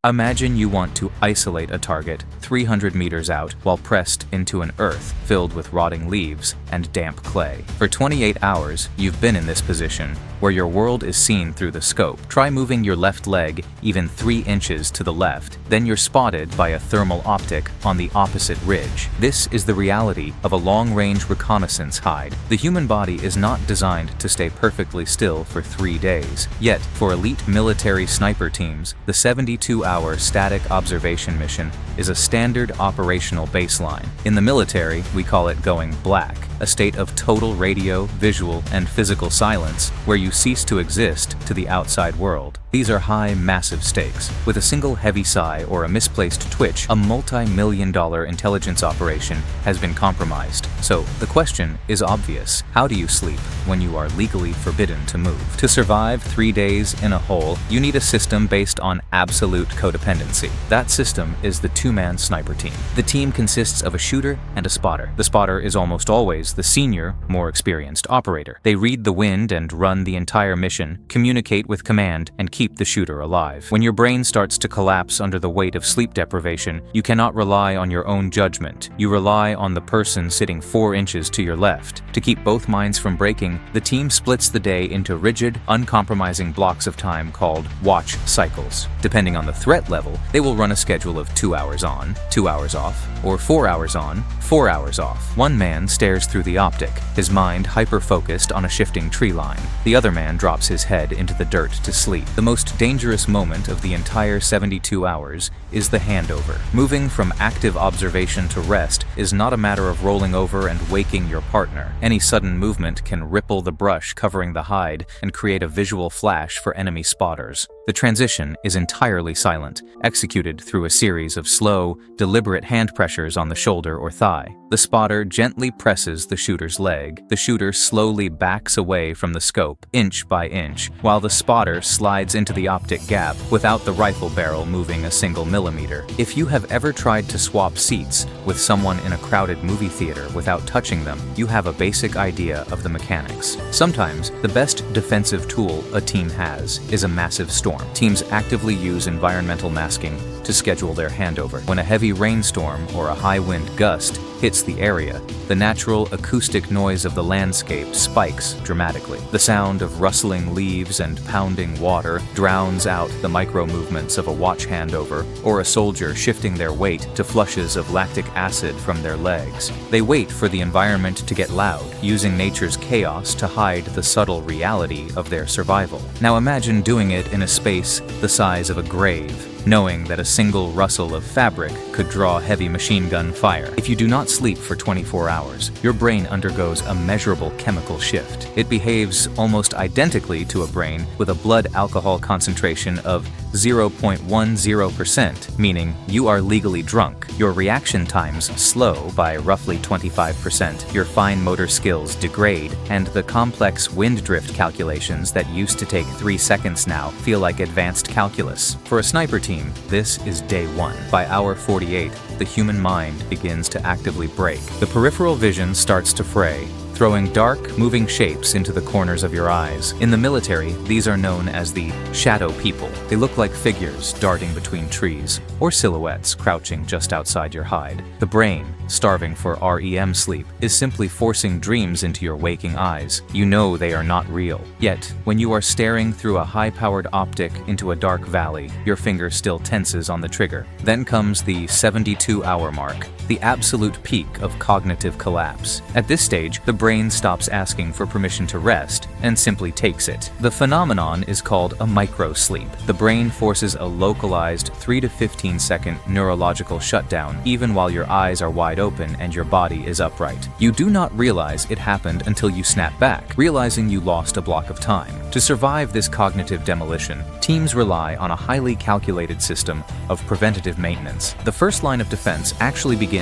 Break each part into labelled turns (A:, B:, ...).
A: Imagine you want to isolate a target 300 meters out while pressed into an earth filled with rotting leaves and damp clay. For 28 hours, you've been in this position, where your world is seen through the scope. Try moving your left leg even 3 inches to the left, then you're spotted by a thermal optic on the opposite ridge. This is the reality of a long-range reconnaissance hide. The human body is not designed to stay perfectly still for 3 days. Yet, for elite military sniper teams, the 72-hour static observation mission is a standard operational baseline. In the military, we call it going black, a state of total radio, visual, and physical silence where you cease to exist to the outside world. These are high, massive stakes. With a single heavy sigh or a misplaced twitch, a multi-million-dollar intelligence operation has been compromised. So, the question is obvious. How do you sleep when you are legally forbidden to move? To survive 3 days in a hole, you need a system based on absolute codependency. That system is the two-man sniper team. The team consists of a shooter and a spotter. The spotter is almost always the senior, more experienced operator. They read the wind and run the entire mission, communicate with command, and keep the shooter alive. When your brain starts to collapse under the weight of sleep deprivation, you cannot rely on your own judgment. You rely on the person sitting 4 inches to your left. To keep both minds from breaking, the team splits the day into rigid, uncompromising blocks of time called watch cycles. Depending on the threat level, they will run a schedule of 2 hours on, 2 hours off, or 4 hours on, 4 hours off. One man stares through the optic, his mind hyper-focused on a shifting tree line. The other man drops his head into the dirt to sleep. The most dangerous moment of the entire 72 hours is the handover. Moving from active observation to rest is not a matter of rolling over and waking your partner. Any sudden movement can ripple the brush covering the hide and create a visual flash for enemy spotters. The transition is entirely silent, executed through a series of slow, deliberate hand pressures on the shoulder or thigh. The spotter gently presses the shooter's leg. The shooter slowly backs away from the scope, inch by inch, while the spotter slides into the optic gap without the rifle barrel moving a single millimeter. If you have ever tried to swap seats with someone in a crowded movie theater without touching them, you have a basic idea of the mechanics. Sometimes, the best defensive tool a team has is a massive storm. Teams actively use environmental masking to schedule their handover. When a heavy rainstorm or a high wind gust hits the area, the natural acoustic noise of the landscape spikes dramatically. The sound of rustling leaves and pounding water drowns out the micro-movements of a watch handover or a soldier shifting their weight to flushes of lactic acid from their legs. They wait for the environment to get loud, using nature's chaos to hide the subtle reality of their survival. Now imagine doing it in a space the size of a grave, knowing that a single rustle of fabric could draw heavy machine gun fire. If you do not sleep for 24 hours, your brain undergoes a measurable chemical shift. It behaves almost identically to a brain with a blood alcohol concentration of 0.10%, meaning you are legally drunk. Your reaction times slow by roughly 25%, your fine motor skills degrade, and the complex wind drift calculations that used to take 3 seconds now feel like advanced calculus. For a sniper team, this is day 1. By hour 48, the human mind begins to actively break. The peripheral vision starts to fray, throwing dark, moving shapes into the corners of your eyes. In the military, these are known as the shadow people. They look like figures darting between trees, or silhouettes crouching just outside your hide. The brain, starving for REM sleep, is simply forcing dreams into your waking eyes. You know they are not real. Yet, when you are staring through a high-powered optic into a dark valley, your finger still tenses on the trigger. Then comes the 72-hour mark, the absolute peak of cognitive collapse. At this stage, the brain stops asking for permission to rest and simply takes it. The phenomenon is called a microsleep. The brain forces a localized 3 to 15 second neurological shutdown even while your eyes are wide open and your body is upright. You do not realize it happened until you snap back, realizing you lost a block of time. To survive this cognitive demolition, teams rely on a highly calculated system of preventative maintenance. The first line of defense actually begins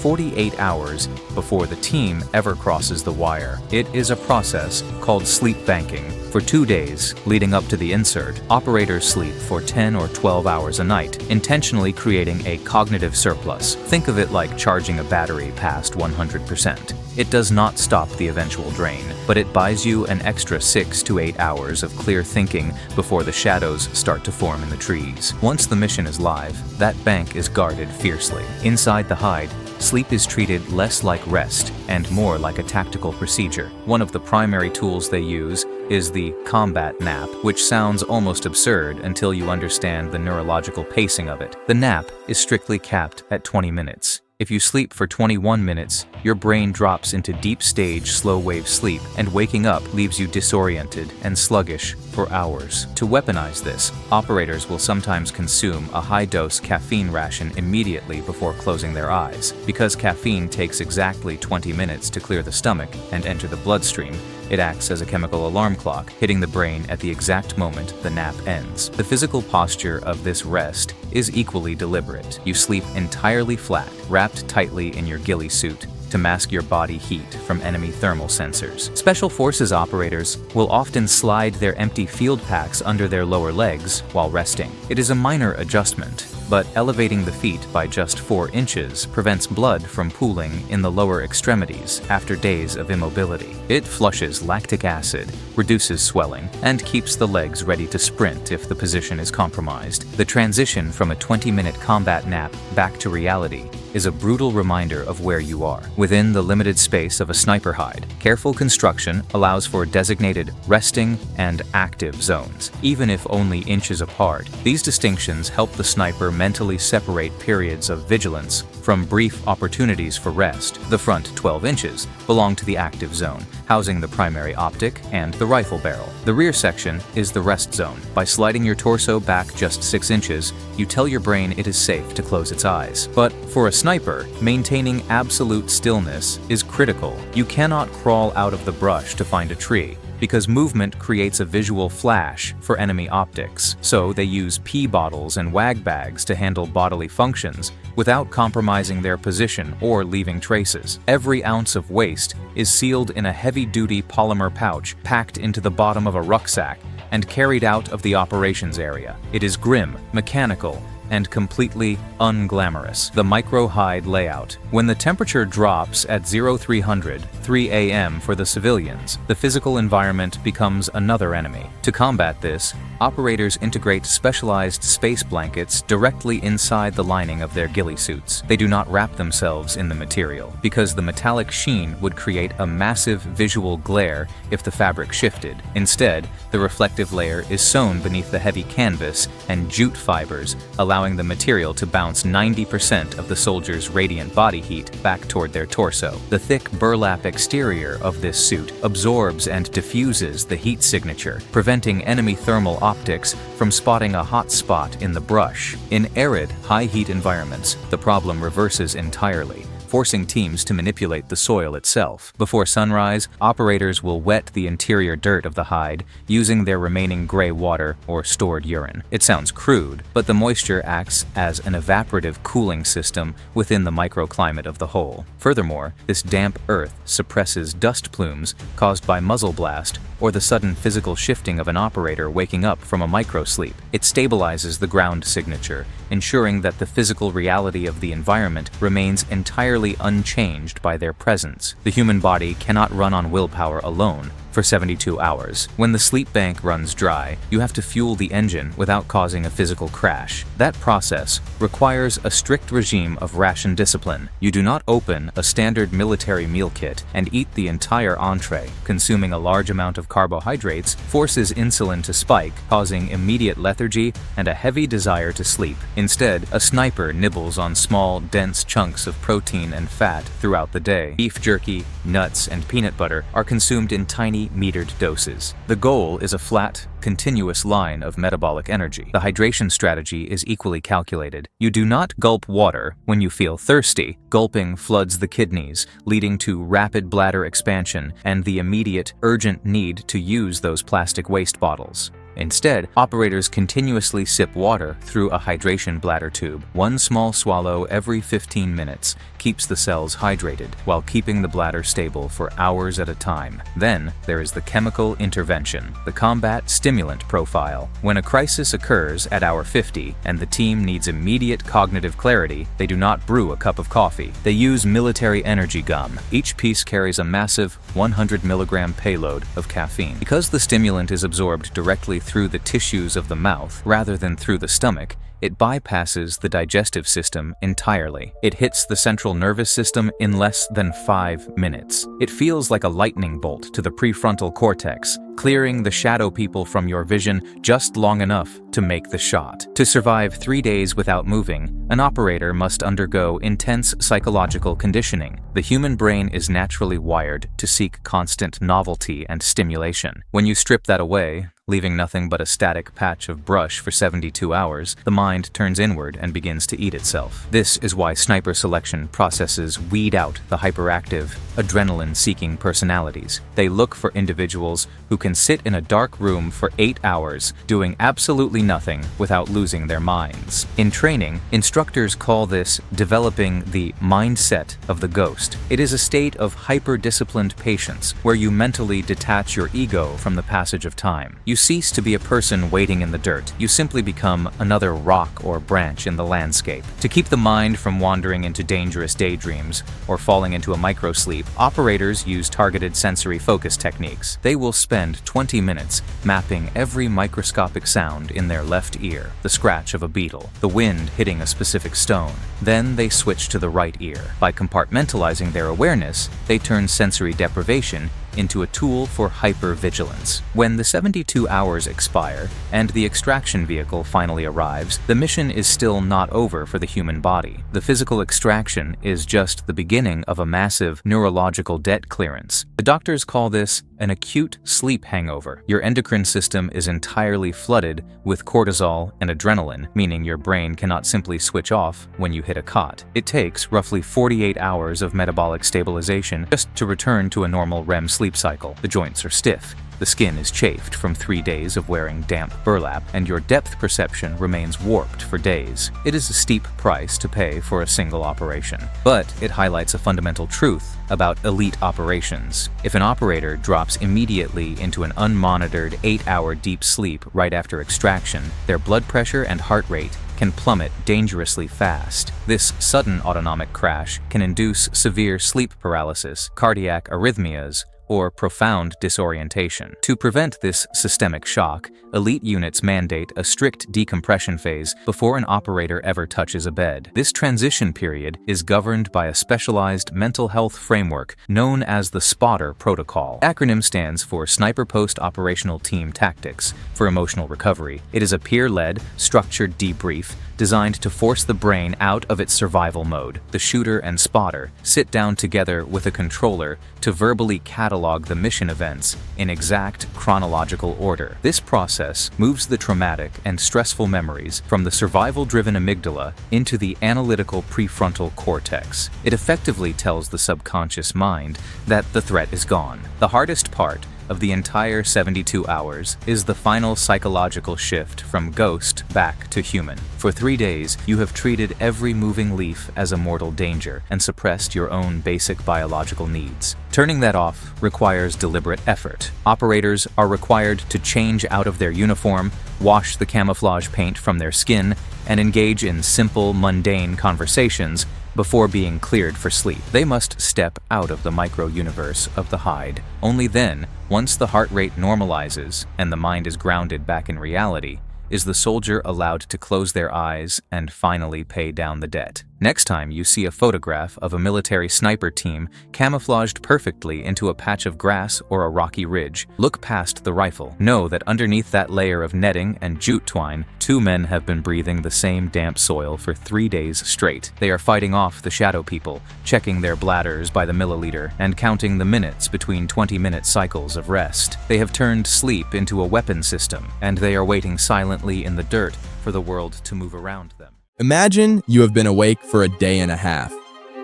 A: 48 hours before the team ever crosses the wire. It is a process called sleep banking, For 2 days, leading up to the insert, operators sleep for 10 or 12 hours a night, intentionally creating a cognitive surplus. Think of it like charging a battery past 100%. It does not stop the eventual drain, but it buys you an extra 6 to 8 hours of clear thinking before the shadows start to form in the trees. Once the mission is live, that bank is guarded fiercely. Inside the hide, sleep is treated less like rest and more like a tactical procedure. One of the primary tools they use is the combat nap, which sounds almost absurd until you understand the neurological pacing of it. The nap is strictly capped at 20 minutes. If you sleep for 21 minutes, your brain drops into deep stage slow wave sleep, and waking up leaves you disoriented and sluggish for hours. To weaponize this, operators will sometimes consume a high-dose caffeine ration immediately before closing their eyes. Because caffeine takes exactly 20 minutes to clear the stomach and enter the bloodstream, it acts as a chemical alarm clock, hitting the brain at the exact moment the nap ends. The physical posture of this rest is equally deliberate. You sleep entirely flat, wrapped tightly in your ghillie suit to mask your body heat from enemy thermal sensors. Special Forces operators will often slide their empty field packs under their lower legs while resting. It is a minor adjustment, but elevating the feet by just 4 inches prevents blood from pooling in the lower extremities after days of immobility. It flushes lactic acid, reduces swelling, and keeps the legs ready to sprint if the position is compromised. The transition from a 20-minute combat nap back to reality is a brutal reminder of where you are. Within the limited space of a sniper hide, careful construction allows for designated resting and active zones, even if only inches apart. These distinctions help the sniper mentally separate periods of vigilance from brief opportunities for rest. The front 12 inches belong to the active zone, housing the primary optic and the rifle barrel. The rear section is the rest zone. By sliding your torso back just 6 inches, you tell your brain it is safe to close its eyes. But for a sniper, maintaining absolute stillness is critical. You cannot crawl out of the brush to find a tree, because movement creates a visual flash for enemy optics. So they use pee bottles and wag bags to handle bodily functions without compromising their position or leaving traces. Every ounce of waste is sealed in a heavy-duty polymer pouch packed into the bottom of a rucksack and carried out of the operations area. It is grim, mechanical, and completely unglamorous. The micro-hide layout. When the temperature drops at 0300, 3 a.m. for the civilians, the physical environment becomes another enemy. To combat this, operators integrate specialized space blankets directly inside the lining of their ghillie suits. They do not wrap themselves in the material, because the metallic sheen would create a massive visual glare if the fabric shifted. Instead, the reflective layer is sewn beneath the heavy canvas and jute fibers, allowing the material to bounce 90% of the soldier's radiant body heat back toward their torso. The thick burlap exterior of this suit absorbs and diffuses the heat signature, preventing enemy thermal optics from spotting a hot spot in the brush. In arid, high-heat environments, the problem reverses entirely, forcing teams to manipulate the soil itself. Before sunrise, operators will wet the interior dirt of the hide using their remaining gray water or stored urine. It sounds crude, but the moisture acts as an evaporative cooling system within the microclimate of the hole. Furthermore, this damp earth suppresses dust plumes caused by muzzle blast or the sudden physical shifting of an operator waking up from a microsleep. It stabilizes the ground signature, ensuring that the physical reality of the environment remains entirely unchanged by their presence. The human body cannot run on willpower alone for 72 hours. When the sleep bank runs dry, you have to fuel the engine without causing a physical crash. That process requires a strict regime of ration discipline. You do not open a standard military meal kit and eat the entire entree. Consuming a large amount of carbohydrates forces insulin to spike, causing immediate lethargy and a heavy desire to sleep. Instead, a sniper nibbles on small, dense chunks of protein and fat throughout the day. Beef jerky, nuts, and peanut butter are consumed in tiny, metered doses. The goal is a flat, continuous line of metabolic energy. The hydration strategy is equally calculated. You do not gulp water when you feel thirsty. Gulping floods the kidneys, leading to rapid bladder expansion and the immediate, urgent need to use those plastic waste bottles. Instead, operators continuously sip water through a hydration bladder tube, one small swallow every 15 minutes, keeps the cells hydrated while keeping the bladder stable for hours at a time. Then, there is the chemical intervention, the combat stimulant profile. When a crisis occurs at hour 50 and the team needs immediate cognitive clarity, they do not brew a cup of coffee. They use military energy gum. Each piece carries a massive 100 milligram payload of caffeine. Because the stimulant is absorbed directly through the tissues of the mouth rather than through the stomach, it bypasses the digestive system entirely. It hits the central nervous system in less than 5 minutes. It feels like a lightning bolt to the prefrontal cortex, clearing the shadow people from your vision just long enough to make the shot. To survive 3 days without moving, an operator must undergo intense psychological conditioning. The human brain is naturally wired to seek constant novelty and stimulation. When you strip that away, leaving nothing but a static patch of brush for 72 hours, the mind turns inward and begins to eat itself. This is why sniper selection processes weed out the hyperactive, adrenaline-seeking personalities. They look for individuals who can sit in a dark room for 8 hours, doing absolutely nothing without losing their minds. In training, instructors call this developing the mindset of the ghost. It is a state of hyper-disciplined patience, where you mentally detach your ego from the passage of time. You cease to be a person waiting in the dirt. You simply become another rock or branch in the landscape. To keep the mind from wandering into dangerous daydreams or falling into a microsleep, operators use targeted sensory focus techniques. They will spend 20 minutes mapping every microscopic sound in their left ear, the scratch of a beetle, the wind hitting a specific stone. Then they switch to the right ear. By compartmentalizing their awareness, they turn sensory deprivation into a tool for hypervigilance. When the 72 hours expire and the extraction vehicle finally arrives, the mission is still not over for the human body. The physical extraction is just the beginning of a massive neurological debt clearance. The doctors call this an acute sleep hangover. Your endocrine system is entirely flooded with cortisol and adrenaline, meaning your brain cannot simply switch off when you hit a cot. It takes roughly 48 hours of metabolic stabilization just to return to a normal REM sleep cycle. The joints are stiff, the skin is chafed from 3 days of wearing damp burlap, and your depth perception remains warped for days. It is a steep price to pay for a single operation, but it highlights a fundamental truth about elite operations. If an operator drops immediately into an unmonitored 8-hour deep sleep right after extraction, their blood pressure and heart rate can plummet dangerously fast. This sudden autonomic crash can induce severe sleep paralysis, cardiac arrhythmias, or profound disorientation. To prevent this systemic shock, elite units mandate a strict decompression phase before an operator ever touches a bed. This transition period is governed by a specialized mental health framework known as the Spotter Protocol. The acronym stands for Sniper Post-Operational Team Tactics for Emotional Recovery. It is a peer-led, structured debrief designed to force the brain out of its survival mode. The shooter and spotter sit down together with a controller to verbally catalog the mission events in exact chronological order. This process moves the traumatic and stressful memories from the survival-driven amygdala into the analytical prefrontal cortex. It effectively tells the subconscious mind that the threat is gone. The hardest part of the entire 72 hours is the final psychological shift from ghost back to human. For 3 days, you have treated every moving leaf as a mortal danger and suppressed your own basic biological needs. Turning that off requires deliberate effort. Operators are required to change out of their uniform, wash the camouflage paint from their skin, and engage in simple, mundane conversations before being cleared for sleep. They must step out of the micro-universe of the hide. Only then, once the heart rate normalizes and the mind is grounded back in reality, is the soldier allowed to close their eyes and finally pay down the debt. Next time you see a photograph of a military sniper team camouflaged perfectly into a patch of grass or a rocky ridge, look past the rifle. Know that underneath that layer of netting and jute twine, 2 men have been breathing the same damp soil for 3 days straight. They are fighting off the shadow people, checking their bladders by the milliliter, and counting the minutes between 20-minute cycles of rest. They have turned sleep into a weapon system, and they are waiting silently in the dirt for the world to move around them.
B: Imagine you have been awake for a day and a half,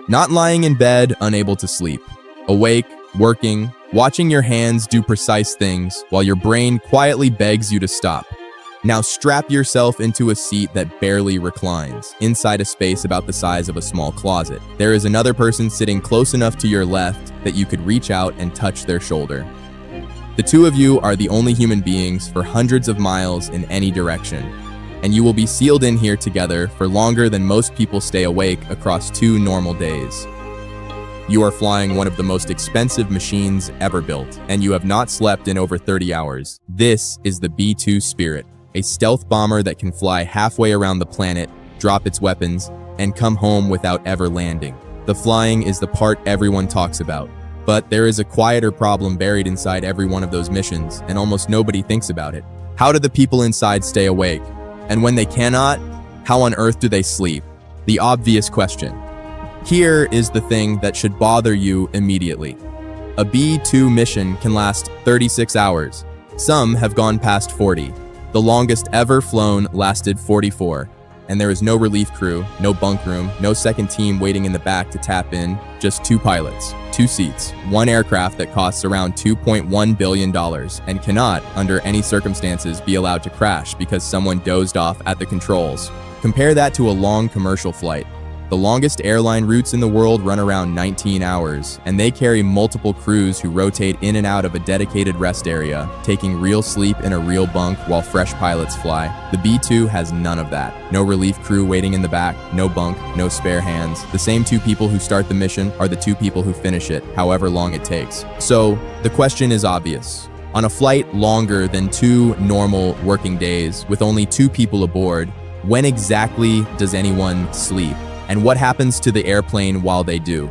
B: not lying in bed, unable to sleep. Awake, working, watching your hands do precise things while your brain quietly begs you to stop. Now strap yourself into a seat that barely reclines, inside a space about the size of a small closet. There is another person sitting close enough to your left that you could reach out and touch their shoulder. The two of you are the only human beings for hundreds of miles in any direction, and you will be sealed in here together for longer than most people stay awake across 2 normal days. You are flying one of the most expensive machines ever built, and you have not slept in over 30 hours. This is the B-2 Spirit, a stealth bomber that can fly halfway around the planet, drop its weapons, and come home without ever landing. The flying is the part everyone talks about, but there is a quieter problem buried inside every one of those missions, and almost nobody thinks about it. How do the people inside stay awake? And when they cannot, how on earth do they sleep? The obvious question. Here is the thing that should bother you immediately. A B-2 mission can last 36 hours. Some have gone past 40. The longest ever flown lasted 44. And there is no relief crew, no bunk room, no second team waiting in the back to tap in, just 2 pilots, 2 seats, 1 aircraft that costs around $2.1 billion and cannot, under any circumstances, be allowed to crash because someone dozed off at the controls. Compare that to a long commercial flight. The longest airline routes in the world run around 19 hours, and they carry multiple crews who rotate in and out of a dedicated rest area, taking real sleep in a real bunk while fresh pilots fly. The B-2 has none of that. No relief crew waiting in the back, no bunk, no spare hands. The same 2 people who start the mission are the 2 people who finish it, however long it takes. So, the question is obvious. On a flight longer than 2 normal working days, with only 2 people aboard, when exactly does anyone sleep? And what happens to the airplane while they do?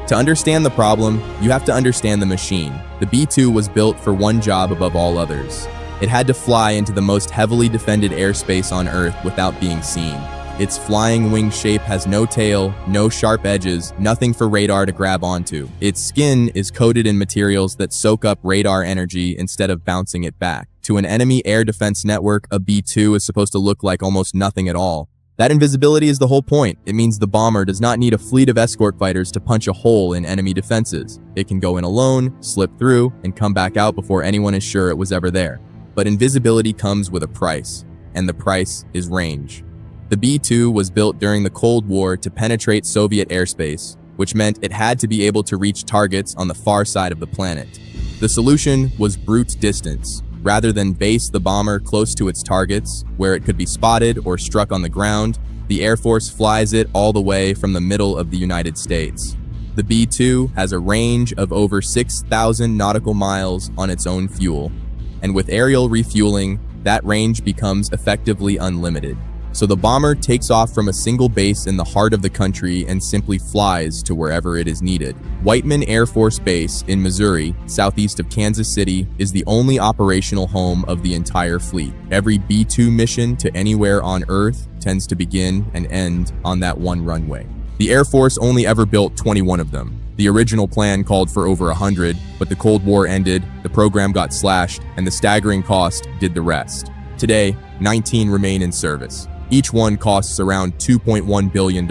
B: To understand the problem, you have to understand the machine. The B-2 was built for one job above all others. It had to fly into the most heavily defended airspace on Earth without being seen. Its flying wing shape has no tail, no sharp edges, nothing for radar to grab onto. Its skin is coated in materials that soak up radar energy instead of bouncing it back. To an enemy air defense network, a B-2 is supposed to look like almost nothing at all. That invisibility is the whole point. It means the bomber does not need a fleet of escort fighters to punch a hole in enemy defenses. It can go in alone, slip through, and come back out before anyone is sure it was ever there. But invisibility comes with a price, and the price is range. The B-2 was built during the Cold War to penetrate Soviet airspace, which meant it had to be able to reach targets on the far side of the planet. The solution was brute distance. Rather than base the bomber close to its targets, where it could be spotted or struck on the ground, the Air Force flies it all the way from the middle of the United States. The B-2 has a range of over 6,000 nautical miles on its own fuel, and with aerial refueling, that range becomes effectively unlimited. So the bomber takes off from a single base in the heart of the country and simply flies to wherever it is needed. Whiteman Air Force Base in Missouri, southeast of Kansas City, is the only operational home of the entire fleet. Every B-2 mission to anywhere on Earth tends to begin and end on that one runway. The Air Force only ever built 21 of them. The original plan called for over 100, but the Cold War ended, the program got slashed, and the staggering cost did the rest. Today, 19 remain in service. Each one costs around $2.1 billion,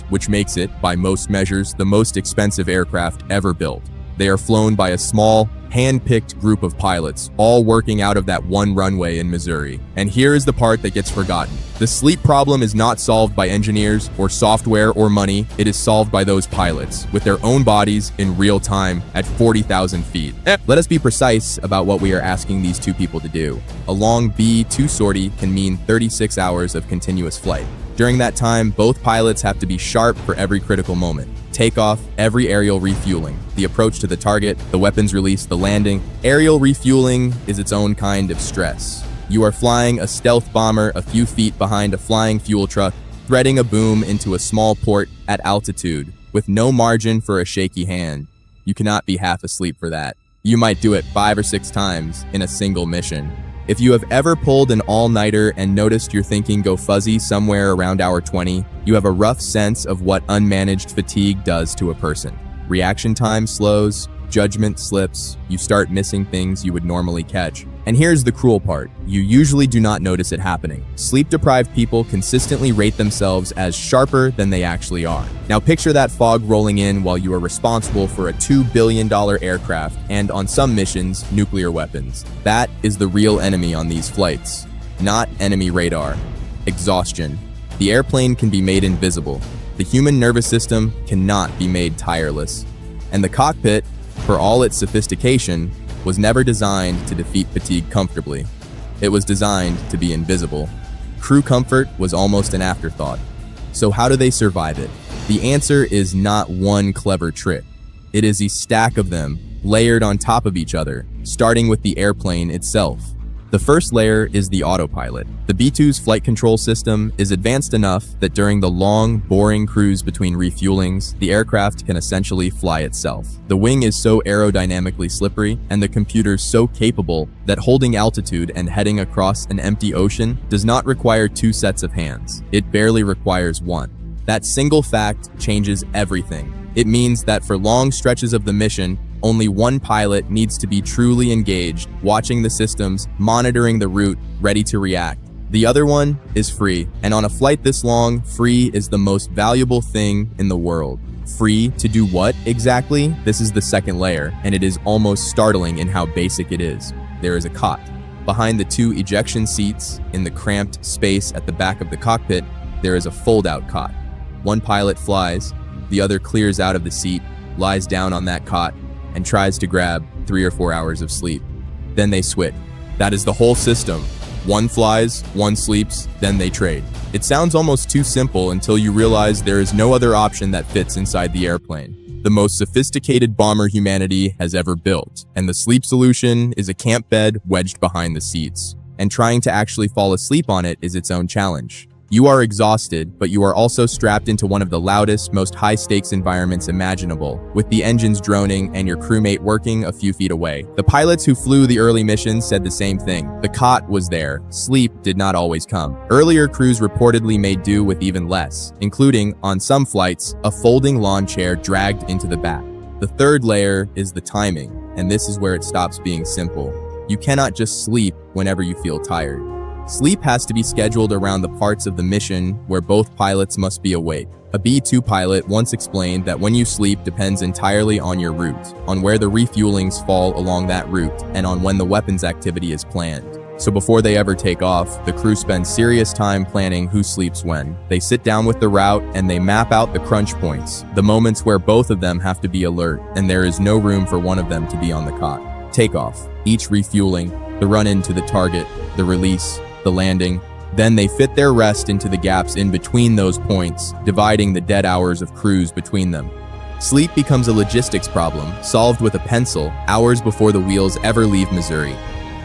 B: which makes it, by most measures, the most expensive aircraft ever built. They are flown by a small, hand-picked group of pilots, all working out of that one runway in Missouri. And here is the part that gets forgotten. The sleep problem is not solved by engineers or software or money. It is solved by those pilots, with their own bodies in real time at 40,000 feet. Let us be precise about what we are asking these 2 people to do. A long B-2 sortie can mean 36 hours of continuous flight. During that time, both pilots have to be sharp for every critical moment. Takeoff, every aerial refueling, the approach to the target, the weapons release, the landing. Aerial refueling is its own kind of stress. You are flying a stealth bomber a few feet behind a flying fuel truck, threading a boom into a small port at altitude, with no margin for a shaky hand. You cannot be half asleep for that. You might do it 5 or 6 times in a single mission. If you have ever pulled an all-nighter and noticed your thinking go fuzzy somewhere around hour 20, you have a rough sense of what unmanaged fatigue does to a person. Reaction time slows, judgment slips, you start missing things you would normally catch. And here's the cruel part. You usually do not notice it happening. Sleep-deprived people consistently rate themselves as sharper than they actually are. Now picture that fog rolling in while you are responsible for a $2 billion aircraft and, on some missions, nuclear weapons. That is the real enemy on these flights. not enemy radar. Exhaustion. The airplane can be made invisible. The human nervous system cannot be made tireless. And the cockpit, for all its sophistication, was never designed to defeat fatigue comfortably. It was designed to be invisible. Crew comfort was almost an afterthought. So how do they survive it? The answer is not one clever trick. It is a stack of them, layered on top of each other, starting with the airplane itself. The first layer is the autopilot. The B-2's flight control system is advanced enough that during the long, boring cruise between refuelings, the aircraft can essentially fly itself. The wing is so aerodynamically slippery, and the computers so capable that holding altitude and heading across an empty ocean does not require two sets of hands. It barely requires one. That single fact changes everything. It means that for long stretches of the mission, only one pilot needs to be truly engaged, watching the systems, monitoring the route, ready to react. The other one is free, and on a flight this long, free is the most valuable thing in the world. Free to do what exactly? This is the second layer, and it is almost startling in how basic it is. There is a cot. Behind the two ejection seats, in the cramped space at the back of the cockpit, there is a fold-out cot. One pilot flies, the other clears out of the seat, lies down on that cot, and tries to grab 3 or 4 hours of sleep. Then they switch. That is the whole system. One flies, one sleeps, then they trade. It sounds almost too simple until you realize there is no other option that fits inside the airplane. The most sophisticated bomber humanity has ever built, and the sleep solution is a camp bed wedged behind the seats. And trying to actually fall asleep on it is its own challenge. You are exhausted, but you are also strapped into one of the loudest, most high-stakes environments imaginable, with the engines droning and your crewmate working a few feet away. The pilots who flew the early missions said the same thing. The cot was there. Sleep did not always come. Earlier crews reportedly made do with even less, including, on some flights, a folding lawn chair dragged into the back. The third layer is the timing, and this is where it stops being simple. You cannot just sleep whenever you feel tired. Sleep has to be scheduled around the parts of the mission where both pilots must be awake. A B-2 pilot once explained that when you sleep depends entirely on your route, on where the refuelings fall along that route, and on when the weapons activity is planned. So before they ever take off, the crew spends serious time planning who sleeps when. They sit down with the route and they map out the crunch points, the moments where both of them have to be alert, and there is no room for one of them to be on the cot. Takeoff, each refueling, the run into the target, the release, the landing. Then they fit their rest into the gaps in between those points, dividing the dead hours of cruise between them. Sleep becomes a logistics problem, solved with a pencil, hours before the wheels ever leave Missouri.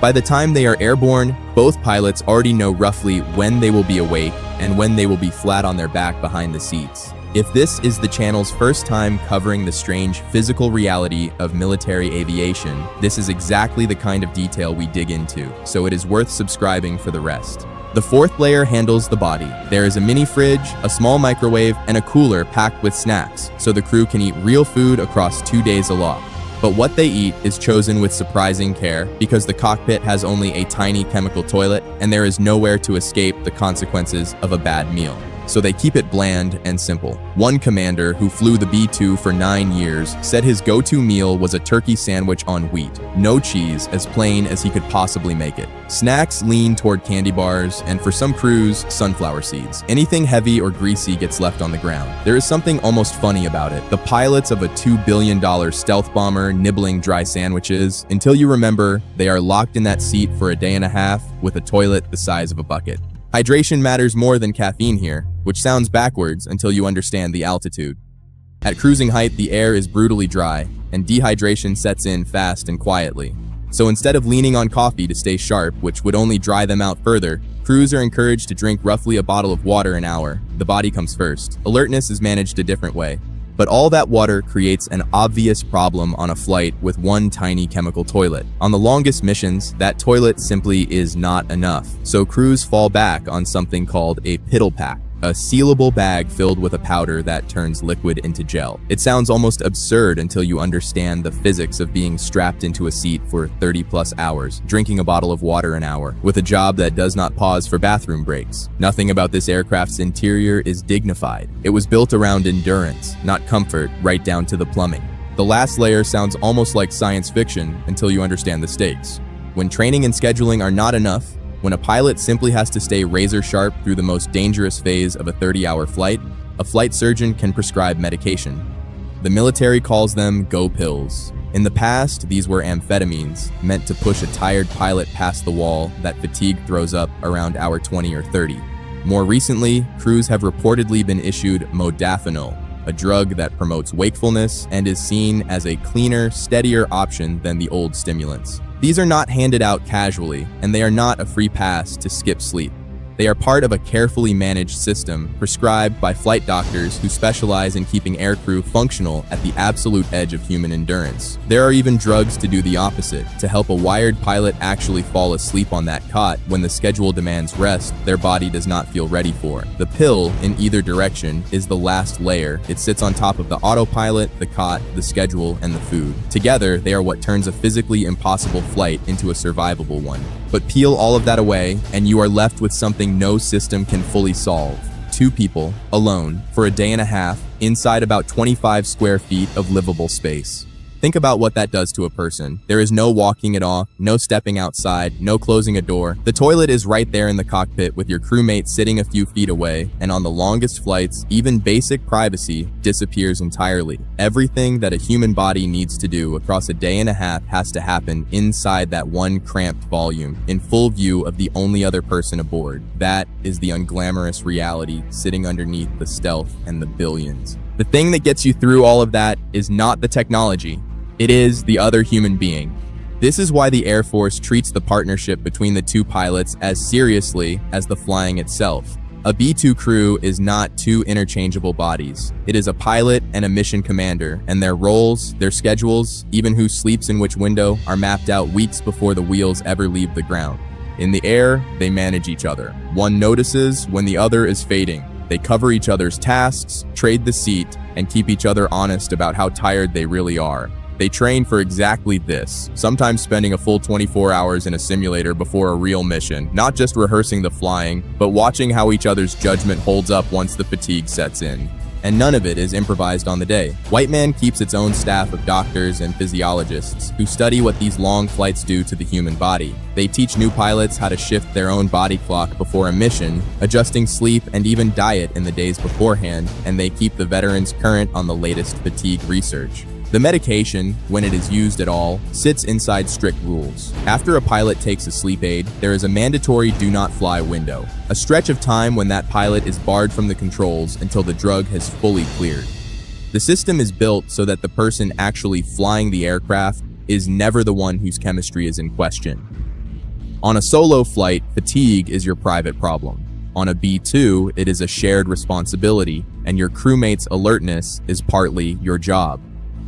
B: By the time they are airborne, both pilots already know roughly when they will be awake and when they will be flat on their back behind the seats. If this is the channel's first time covering the strange physical reality of military aviation, this is exactly the kind of detail we dig into, so it is worth subscribing for the rest. The fourth layer handles the body. There is a mini fridge, a small microwave, and a cooler packed with snacks, so the crew can eat real food across 2 days aloft. But what they eat is chosen with surprising care because the cockpit has only a tiny chemical toilet and there is nowhere to escape the consequences of a bad meal. So they keep it bland and simple. One commander who flew the B-2 for 9 years said his go-to meal was a turkey sandwich on wheat, no cheese, as plain as he could possibly make it. Snacks lean toward candy bars, and for some crews, sunflower seeds. Anything heavy or greasy gets left on the ground. There is something almost funny about it. The pilots of a $2 billion stealth bomber nibbling dry sandwiches, until you remember they are locked in that seat for a day and a half with a toilet the size of a bucket. Hydration matters more than caffeine here, which sounds backwards until you understand the altitude. At cruising height, the air is brutally dry, and dehydration sets in fast and quietly. So instead of leaning on coffee to stay sharp, which would only dry them out further, crews are encouraged to drink roughly a bottle of water an hour. The body comes first. Alertness is managed a different way. But all that water creates an obvious problem on a flight with one tiny chemical toilet. On the longest missions, that toilet simply is not enough. So crews fall back on something called a piddle pack, a sealable bag filled with a powder that turns liquid into gel. It sounds almost absurd until you understand the physics of being strapped into a seat for 30+ hours, drinking a bottle of water an hour, with a job that does not pause for bathroom breaks. Nothing about this aircraft's interior is dignified. It was built around endurance, not comfort, right down to the plumbing. The last layer sounds almost like science fiction until you understand the stakes. When training and scheduling are not enough, When a pilot simply has to stay razor sharp through the most dangerous phase of a 30-hour flight, a flight surgeon can prescribe medication. The military calls them go pills. In the past, these were amphetamines, meant to push a tired pilot past the wall that fatigue throws up around hour 20 or 30. More recently, crews have reportedly been issued modafinil, a drug that promotes wakefulness and is seen as a cleaner, steadier option than the old stimulants. These are not handed out casually, and they are not a free pass to skip sleep. They are part of a carefully managed system prescribed by flight doctors who specialize in keeping aircrew functional at the absolute edge of human endurance. There are even drugs to do the opposite, to help a wired pilot actually fall asleep on that cot when the schedule demands rest their body does not feel ready for. The pill, in either direction, is the last layer. It sits on top of the autopilot, the cot, the schedule, and the food. Together, they are what turns a physically impossible flight into a survivable one. But peel all of that away, and you are left with something no system can fully solve. Two people, alone, for a day and a half, inside about 25 square feet of livable space. Think about what that does to a person. There is no walking it off, no stepping outside, no closing a door. The toilet is right there in the cockpit with your crewmate sitting a few feet away, and on the longest flights, even basic privacy disappears entirely. Everything that a human body needs to do across a day and a half has to happen inside that one cramped volume, in full view of the only other person aboard. That is the unglamorous reality sitting underneath the stealth and the billions. The thing that gets you through all of that is not the technology. It is the other human being. This is why the Air Force treats the partnership between the two pilots as seriously as the flying itself. A B-2 crew is not two interchangeable bodies. It is a pilot and a mission commander, and their roles, their schedules, even who sleeps in which window, are mapped out weeks before the wheels ever leave the ground. In the air, they manage each other. One notices when the other is fading. They cover each other's tasks, trade the seat, and keep each other honest about how tired they really are. They train for exactly this, sometimes spending a full 24 hours in a simulator before a real mission, not just rehearsing the flying, but watching how each other's judgment holds up once the fatigue sets in. And none of it is improvised on the day. White Man keeps its own staff of doctors and physiologists who study what these long flights do to the human body. They teach new pilots how to shift their own body clock before a mission, adjusting sleep and even diet in the days beforehand, and they keep the veterans current on the latest fatigue research. The medication, when it is used at all, sits inside strict rules. After a pilot takes a sleep aid, there is a mandatory do not fly window, a stretch of time when that pilot is barred from the controls until the drug has fully cleared. The system is built so that the person actually flying the aircraft is never the one whose chemistry is in question. On a solo flight, fatigue is your private problem. On a B-2, it is a shared responsibility, and your crewmate's alertness is partly your job.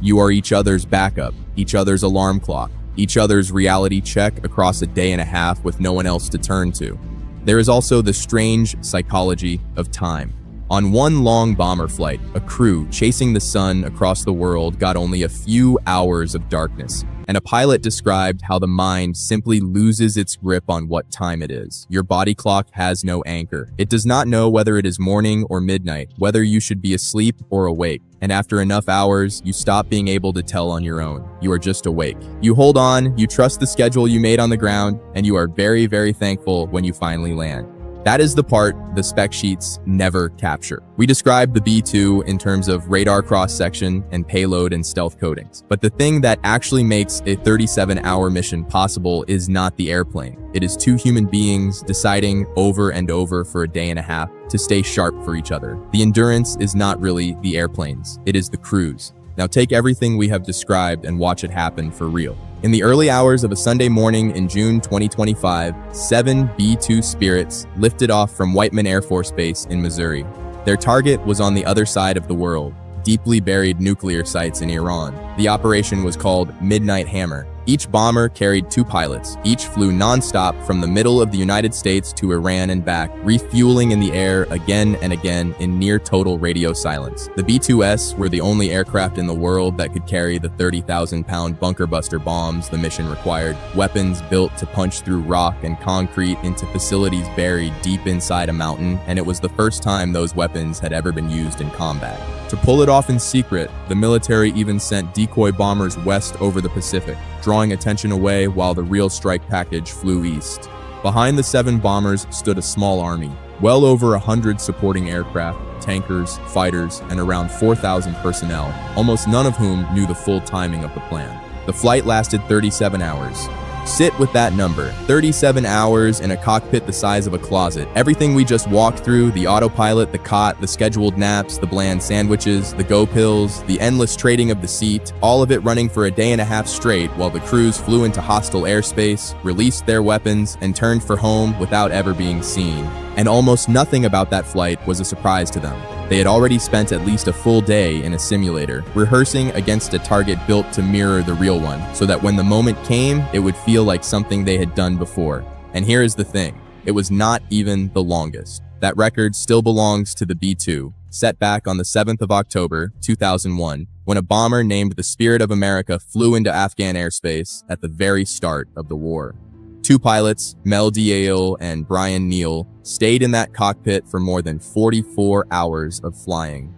B: You are each other's backup, each other's alarm clock, each other's reality check across a day and a half with no one else to turn to. There is also the strange psychology of time. On one long bomber flight, a crew chasing the sun across the world got only a few hours of darkness, and a pilot described how the mind simply loses its grip on what time it is. Your body clock has no anchor. It does not know whether it is morning or midnight, whether you should be asleep or awake. And after enough hours, you stop being able to tell on your own. You are just awake. You hold on, you trust the schedule you made on the ground, and you are very, very thankful when you finally land. That is the part the spec sheets never capture. We describe the B-2 in terms of radar cross-section and payload and stealth coatings. But the thing that actually makes a 37-hour mission possible is not the airplane. It is two human beings deciding over and over for a day and a half to stay sharp for each other. The endurance is not really the airplanes, it is the crews. Now take everything we have described and watch it happen for real. In the early hours of a Sunday morning in June 2025, 7 B-2 Spirits lifted off from Whiteman Air Force Base in Missouri. Their target was on the other side of the world, deeply buried nuclear sites in Iran. The operation was called Midnight Hammer. Each bomber carried 2 pilots. Each flew non-stop from the middle of the United States to Iran and back, refueling in the air again and again in near total radio silence. The B-2S were the only aircraft in the world that could carry the 30,000-pound bunker buster bombs the mission required, weapons built to punch through rock and concrete into facilities buried deep inside a mountain, and it was the first time those weapons had ever been used in combat. To pull it off in secret, the military even sent decoy bombers west over the Pacific, drawing attention away while the real strike package flew east. Behind the 7 bombers stood a small army, well over 100 supporting aircraft, tankers, fighters, and around 4,000 personnel, almost none of whom knew the full timing of the plan. The flight lasted 37 hours. Sit with that number. 37 hours in a cockpit the size of a closet. Everything we just walked through, the autopilot, the cot, the scheduled naps, the bland sandwiches, the go pills, the endless trading of the seat, all of it running for a day and a half straight while the crews flew into hostile airspace, released their weapons, and turned for home without ever being seen. And almost nothing about that flight was a surprise to them. They had already spent at least a full day in a simulator, rehearsing against a target built to mirror the real one, so that when the moment came, it would feel like something they had done before. And here is the thing, it was not even the longest. That record still belongs to the B-2, set back on the 7th of October, 2001, when a bomber named the Spirit of America flew into Afghan airspace at the very start of the war. 2 pilots, Mel Diao and Brian Neal, stayed in that cockpit for more than 44 hours of flying.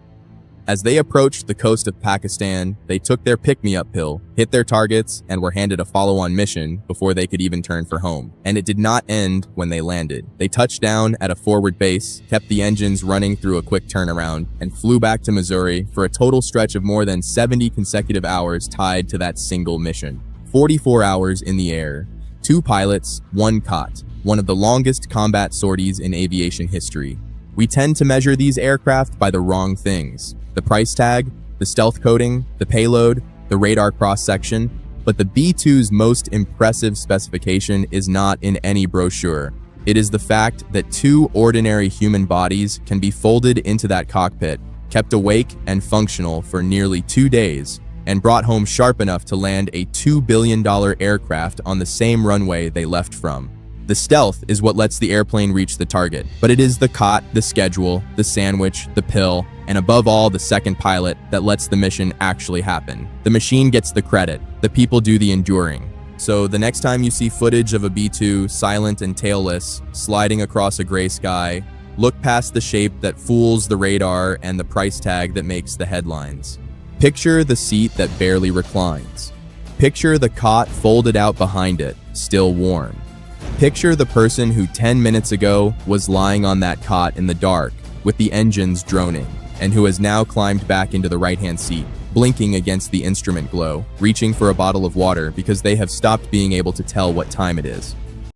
B: As they approached the coast of Pakistan, they took their pick-me-up pill, hit their targets, and were handed a follow-on mission before they could even turn for home. And it did not end when they landed. They touched down at a forward base, kept the engines running through a quick turnaround, and flew back to Missouri for a total stretch of more than 70 consecutive hours tied to that single mission. 44 hours in the air. 2 pilots, 1 cot, one of the longest combat sorties in aviation history. We tend to measure these aircraft by the wrong things. The price tag, the stealth coating, the payload, the radar cross-section, but the B-2's most impressive specification is not in any brochure. It is the fact that 2 ordinary human bodies can be folded into that cockpit, kept awake and functional for nearly 2 days, and brought home sharp enough to land a $2 billion aircraft on the same runway they left from. The stealth is what lets the airplane reach the target, but it is the cot, the schedule, the sandwich, the pill, and above all, the second pilot that lets the mission actually happen. The machine gets the credit, the people do the enduring. So the next time you see footage of a B-2 silent and tailless, sliding across a gray sky, look past the shape that fools the radar and the price tag that makes the headlines. Picture the seat that barely reclines. Picture the cot folded out behind it, still warm. Picture the person who 10 minutes ago was lying on that cot in the dark with the engines droning, and who has now climbed back into the right-hand seat, blinking against the instrument glow, reaching for a bottle of water because they have stopped being able to tell what time it is.